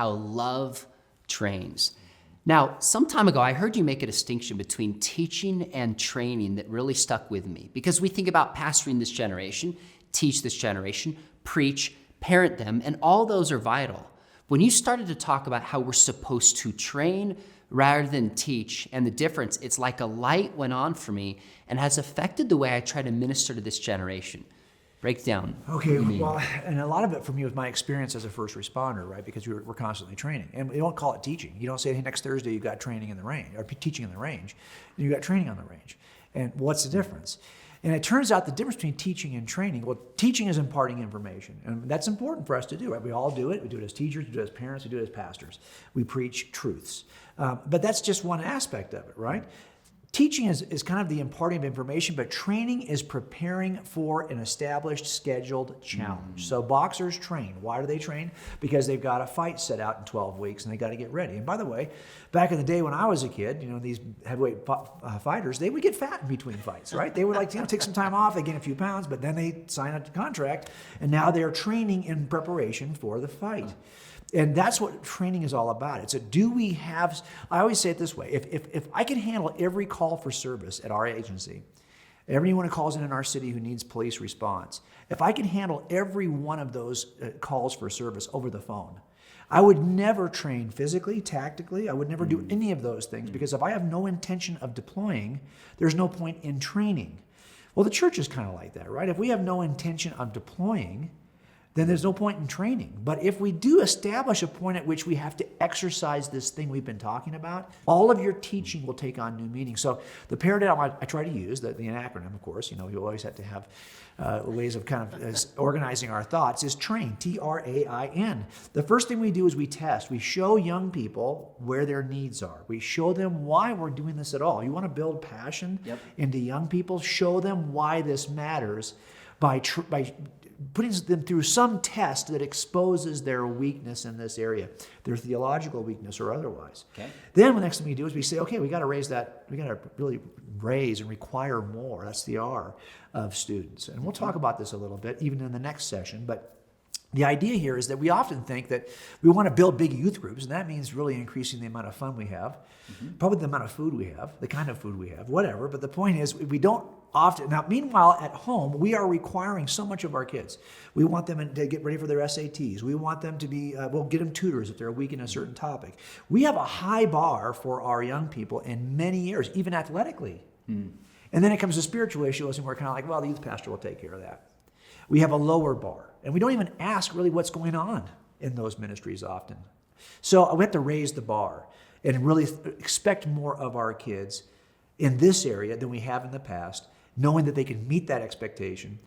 how love trains. Now, some time ago, I heard you make a distinction between teaching and training that really stuck with me, because we think about pastoring this generation, teach this generation, preach, parent them, and all those are vital. When you started to talk about how we're supposed to train rather than teach, and the difference, it's like a light went on for me and has affected the way I try to minister to this generation. Break down. Okay, well, and a lot of it for me was my experience as a first responder, right? Because we're constantly training. And we don't call it teaching. You don't say, hey, next Thursday you got training in the range, or teaching in the range. You got training on the range. And what's the difference? And it turns out the difference between teaching and training, well, teaching is imparting information. And that's important for us to do, right? We all do it. We do it as teachers, we do it as parents, we do it as pastors. We preach truths. But that's just one aspect of it, right? Teaching is kind of the imparting of information, but training is preparing for an established, scheduled challenge. So boxers train. Why do they train? Because they've got a fight set out in 12 weeks and they got to get ready. And by the way, back in the day when I was a kid, these heavyweight fighters, they would get fat in between fights, right? They would take some time off, they gain a few pounds, but then they sign a contract, and now they're training in preparation for the fight. And that's what training is all about. It's I always say it this way, if I can handle every call for service at our agency, everyone who calls in our city who needs police response, if I can handle every one of those calls for service over the phone, I would never train physically, tactically. I would never do any of those things, because if I have no intention of deploying, there's no point in training. Well, the church is kind of like that, right? If we have no intention of deploying, then there's no point in training. But if we do establish a point at which we have to exercise this thing we've been talking about, all of your teaching will take on new meaning. So the paradigm I try to use, the acronym, of course, you always have to have ways of kind of organizing our thoughts, is TRAIN, T-R-A-I-N. The first thing we do is we test. We show young people where their needs are. We show them why we're doing this at all. You want to build passion into young people? Show them why this matters by putting them through some test that exposes their weakness in this area, their theological weakness or otherwise. Okay. Then the next thing we do is we say, okay, we got to really raise and require more. That's the R of students. And we'll talk about this a little bit, even in the next session. But the idea here is that we often think that we want to build big youth groups, and that means really increasing the amount of fun we have, probably the amount of food we have, the kind of food we have, whatever. But the point is, we don't often. Now, meanwhile, at home, we are requiring so much of our kids. We want them to get ready for their SATs. We want them to be, we'll get them tutors if they're weak in a certain topic. We have a high bar for our young people in many areas, even athletically. And then it comes to spiritual issues, and we're kind of like, well, the youth pastor will take care of that. We have a lower bar. And we don't even ask really what's going on in those ministries often. So we have to raise the bar and really expect more of our kids in this area than we have in the past, knowing that they can meet that expectation.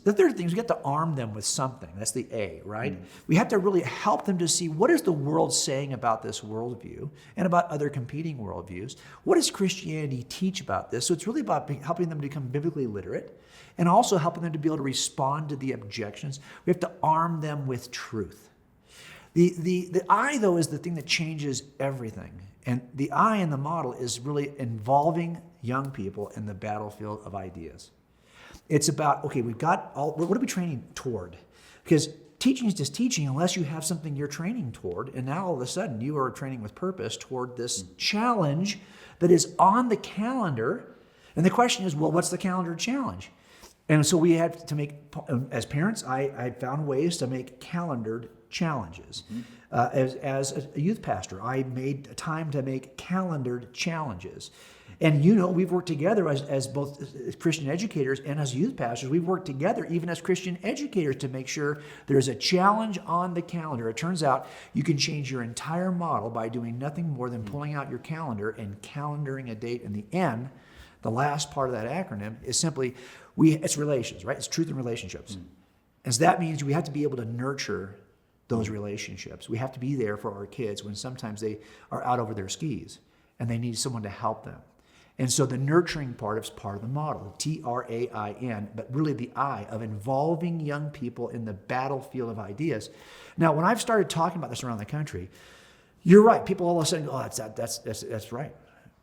The third thing is we have to arm them with something. That's the A, right? We have to really help them to see, what is the world saying about this worldview and about other competing worldviews? What does Christianity teach about this? So it's really about helping them to become biblically literate and also helping them to be able to respond to the objections. We have to arm them with truth. The I, though, is the thing that changes everything. And the I in the model is really involving young people in the battlefield of ideas. It's about, okay, what are we training toward? Because teaching is just teaching unless you have something you're training toward. And now all of a sudden you are training with purpose toward this challenge that is on the calendar. And the question is, well, what's the calendar challenge? And so we had to make, as parents, I found ways to make calendared challenges. As a youth pastor, I made time to make calendared challenges. And we've worked together as both Christian educators and as youth pastors. We've worked together even as Christian educators to make sure there's a challenge on the calendar. It turns out you can change your entire model by doing nothing more than pulling out your calendar and calendaring a date. And the N, the last part of that acronym, is simply, it's relations, right? It's truth and relationships. And so that means we have to be able to nurture those relationships. We have to be there for our kids when sometimes they are out over their skis and they need someone to help them. And so the nurturing part is part of the model, T-R-A-I-N, but really the I of involving young people in the battlefield of ideas. Now, when I've started talking about this around the country, you're right. People all of a sudden go, oh, that's right.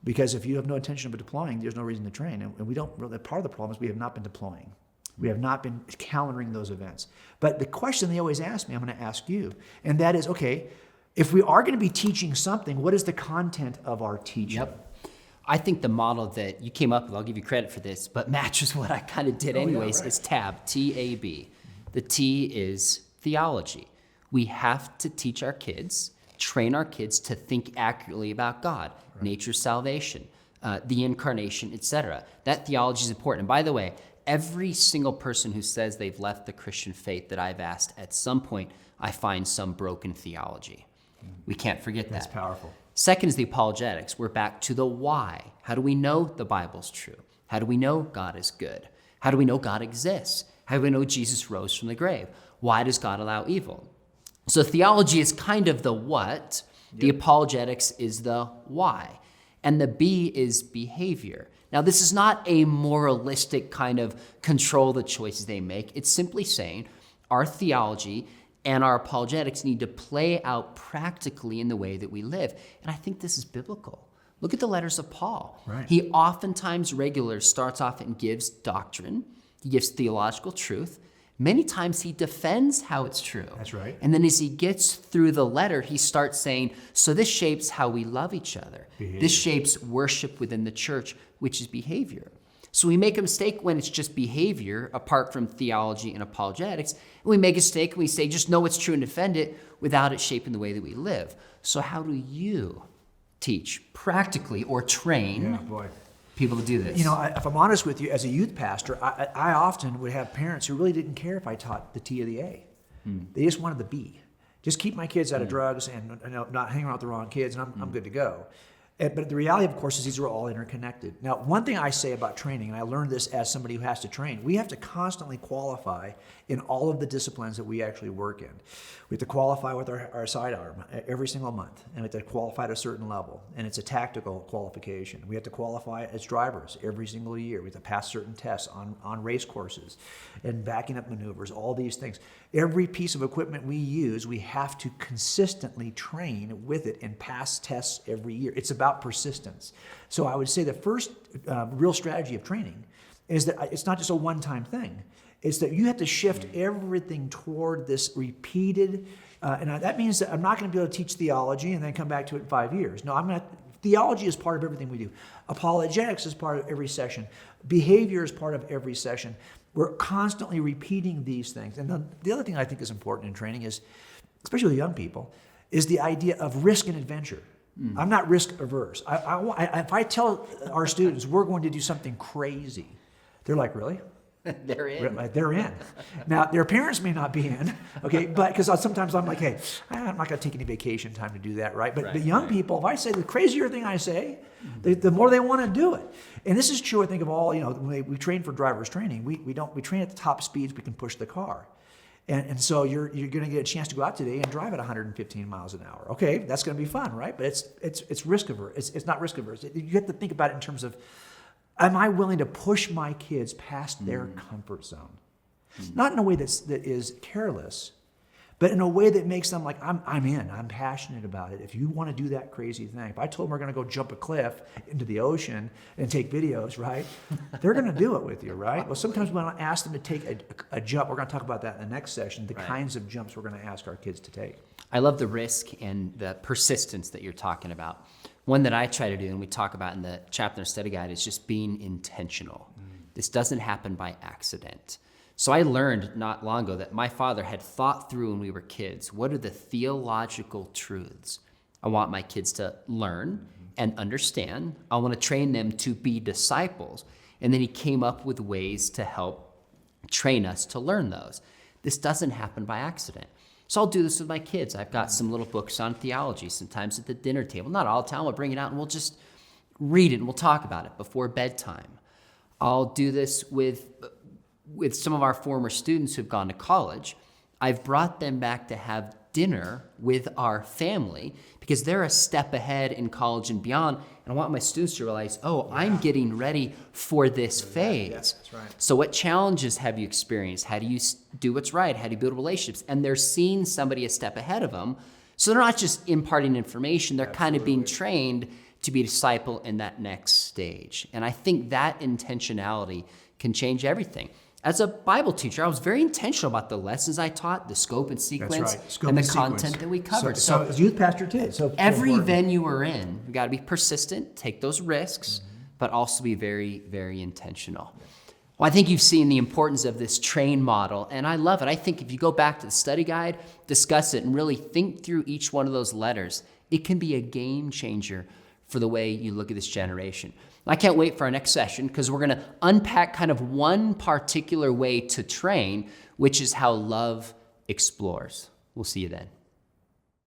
Because if you have no intention of deploying, there's no reason to train. And we don't really, part of the problem is we have not been deploying. We have not been calendaring those events. But the question they always ask me, I'm going to ask you, and that is, okay, if we are going to be teaching something, what is the content of our teaching? Yep. I think the model that you came up with, I'll give you credit for this, but matches what I kind of did anyways, is TAB, T-A-B. The T is theology. We have to teach our kids, train our kids to think accurately about God, nature's salvation, the incarnation, etc. That theology is important. And by the way, every single person who says they've left the Christian faith that I've asked, at some point, I find some broken theology. We can't forget that. That's powerful. Second is the apologetics. We're back to the why. How do we know the Bible's true? How do we know God is good? How do we know God exists? How do we know Jesus rose from the grave? Why does God allow evil? So theology is kind of the what. The apologetics is the why. And the B is behavior. Now, this is not a moralistic kind of control the choices they make. It's simply saying our theology and our apologetics need to play out practically in the way that we live. And I think this is biblical. Look at the letters of Paul. Right. He oftentimes regularly starts off and gives doctrine. He gives theological truth. Many times he defends how it's true. That's right. And then as he gets through the letter, he starts saying, so this shapes how we love each other. Behavior. This shapes worship within the church, which is behavior. So we make a mistake when it's just behavior, apart from theology and apologetics. And we make a mistake when we say, just know it's true and defend it without it shaping the way that we live. So how do you teach practically or train people to do this? You know, if I'm honest with you, as a youth pastor, I often would have parents who really didn't care if I taught the T or the A. They just wanted the B. Just keep my kids out of drugs and not hang around with the wrong kids, and I'm good to go. But the reality, of course, is these are all interconnected. Now, one thing I say about training, and I learned this as somebody who has to train, we have to constantly qualify in all of the disciplines that we actually work in. We have to qualify with our sidearm every single month, and we have to qualify at a certain level, and it's a tactical qualification. We have to qualify as drivers every single year. We have to pass certain tests on race courses and backing up maneuvers, all these things. Every piece of equipment we use, we have to consistently train with it and pass tests every year. It's about persistence. So I would say the first real strategy of training is that it's not just a one-time thing. It's that you have to shift everything toward this repeated, and that means that I'm not going to be able to teach theology and then come back to it in 5 years. No, theology is part of everything we do. Apologetics is part of every session. Behavior is part of every session. We're constantly repeating these things. And the other thing I think is important in training is, especially with young people, is the idea of risk and adventure. I'm not risk averse. If I tell our students we're going to do something crazy, they're like, really? They're in. They're in. Now, their parents may not be in, okay, but because sometimes I'm like, hey, I'm not going to take any vacation time to do that, right? But the young people, if I say the crazier thing I say, the more they want to do it. And this is true, I think, of all, when we train for driver's training, we train at the top speeds we can push the car. And so you're going to get a chance to go out today and drive at 115 miles an hour. Okay, that's going to be fun, right? But it's risk averse. It's not risk averse. You have to think about it in terms of, am I willing to push my kids past their comfort zone? Not in a way that is careless, but in a way that makes them like, I'm in. I'm passionate about it. If you want to do that crazy thing, if I told them we're going to go jump a cliff into the ocean and take videos, right? They're going to do it with you, right? Well, sometimes when I ask them to take a jump, we're going to talk about that in the next session, the kinds of jumps we're going to ask our kids to take. I love the risk and the persistence that you're talking about. One that I try to do, and we talk about in the chapter and study guide, is just being intentional. This doesn't happen by accident. So I learned not long ago that my father had thought through when we were kids, what are the theological truths I want my kids to learn and understand? I want to train them to be disciples. And then he came up with ways to help train us to learn those. This doesn't happen by accident. So I'll do this with my kids. I've got some little books on theology, sometimes at the dinner table. Not all the time, I'll bring it out and we'll just read it and we'll talk about it before bedtime. I'll do this with some of our former students who've gone to college. I've brought them back to have dinner with our family because they're a step ahead in college and beyond. And I want my students to realize, I'm getting ready for this phase. Yeah, that's right. So what challenges have you experienced? How do you do what's right? How do you build relationships? And they're seeing somebody a step ahead of them. So they're not just imparting information, they're kind of being trained to be a disciple in that next stage. And I think that intentionality can change everything. As a Bible teacher, I was very intentional about the lessons I taught, the scope and sequence, Scope and the sequence. content that we covered. So as youth pastor too. So every important. venue we're in, we got to be persistent, take those risks, but also be very, very intentional. Well, I think you've seen the importance of this train model, and I love it. I think if you go back to the study guide, discuss it, and really think through each one of those letters, it can be a game changer for the way you look at this generation. I can't wait for our next session because we're going to unpack kind of one particular way to train, which is how love explores. We'll see you then.